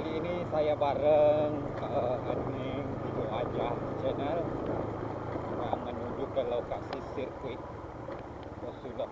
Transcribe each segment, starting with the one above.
Kali ini saya bareng admin Video Aja channel yang menuju ke lokasi sirkuit Posulep.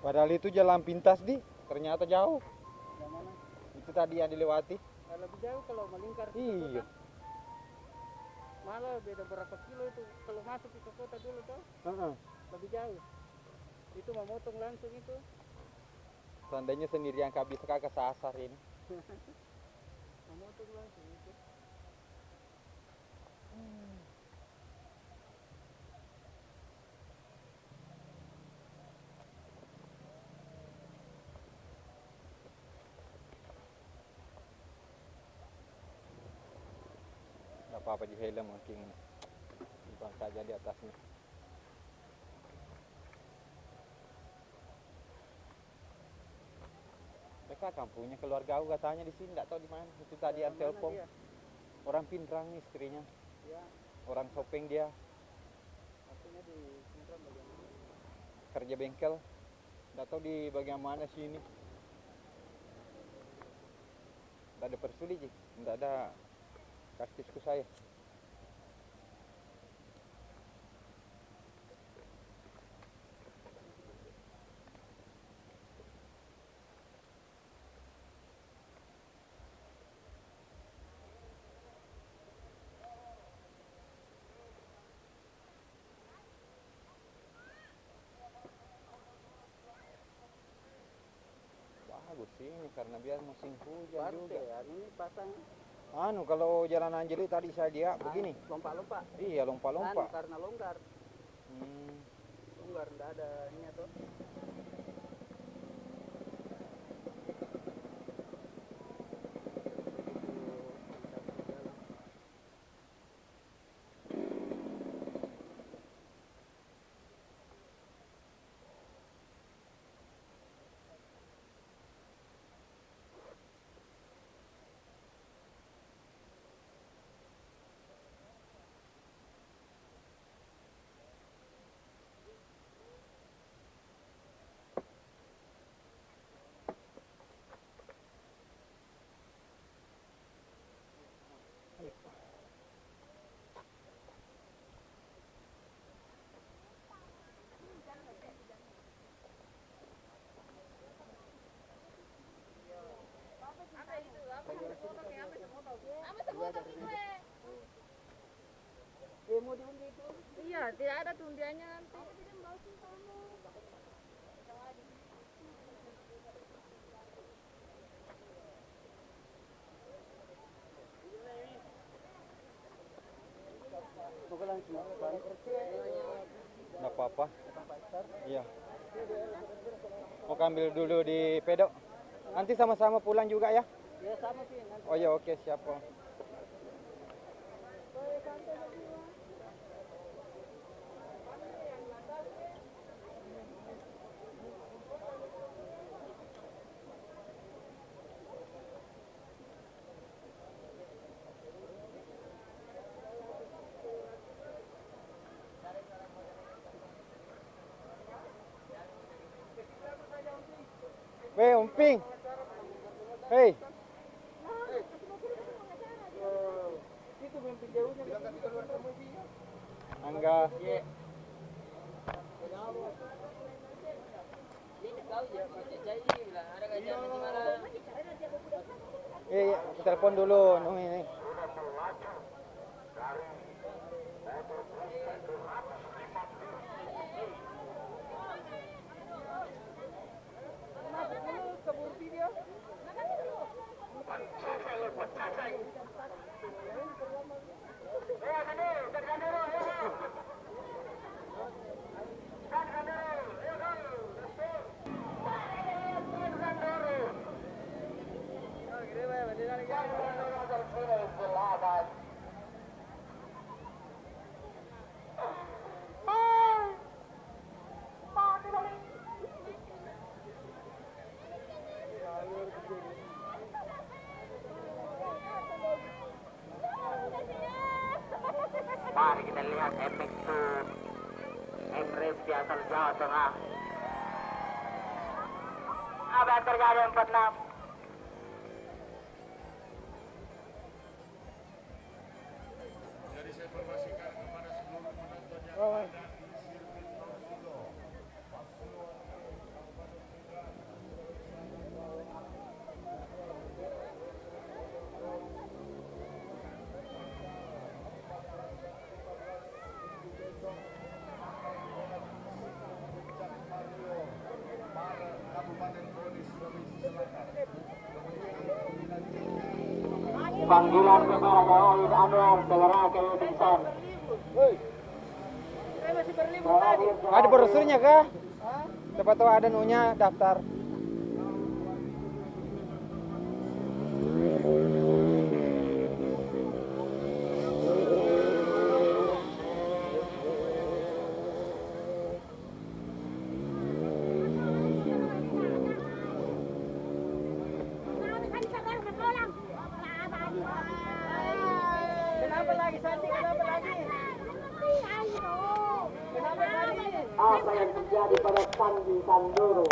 Padahal itu jalan pintas ternyata jauh. Yang mana? Itu tadi yang dilewati. Lebih jauh kalau melingkar ke Iya. kota. Malah beda berapa kilo itu kalau masuk ke kota dulu tuh. Lebih jauh. Itu memotong langsung itu. Seandainya sendirian bisa kakak sasar ini. Memotong langsung itu. Gak apa-apa di helm mungkin simpan saja di atasnya. Mereka kampungnya keluarga aku katanya di sini, nggak tahu di mana. Itu tadi yang telepon. Orang Pindrang nih istrinya. Ya. Orang Sopeng dia. Artinya di Pindrang bagian mana? Kerja bengkel. Nggak tahu di bagian mana sini. Nggak ada persuli sih. Nggak ada kartisku saya. Bagus sih ini karena biar musim hujan juga. Ya, ini pasang. Kalau jalan Anjeli tadi saya begini. Lompat-lompat. Iya, lompat-lompat. Karena longgar. Longgar enggak ada ini tuh. mau diundi itu? Iya, tidak ada tuh undiannya nanti. Nggak apa-apa. Iya. Mau ambil dulu di pedok. Nanti sama-sama pulang juga ya? Ya sama sih. Nanti. Oh ya, oke, siap Om. Weh, Umping. Hei. Itu mimpi jauhnya. Angga. Telepon dulu Nung ini. Mari kita lihat efek tuh Emres di asal Jawa Tengah. Apa yang terjadi 46? Jadi saya informasikan kepada seluruh penonton yang ada di sirkuit Torpedo. Kabupaten Bone, Sulawesi Selatan. Panggilan kepada Oid Anwar segera ke Udinson. Saya masih berlibur tadi. Ada brosurnya kah? Siapa tahu ada nunya daftar. Kenapa lagi Santi? Kenapa lagi? Kenapa lagi? Apa yang terjadi pada Sandi Sandoro?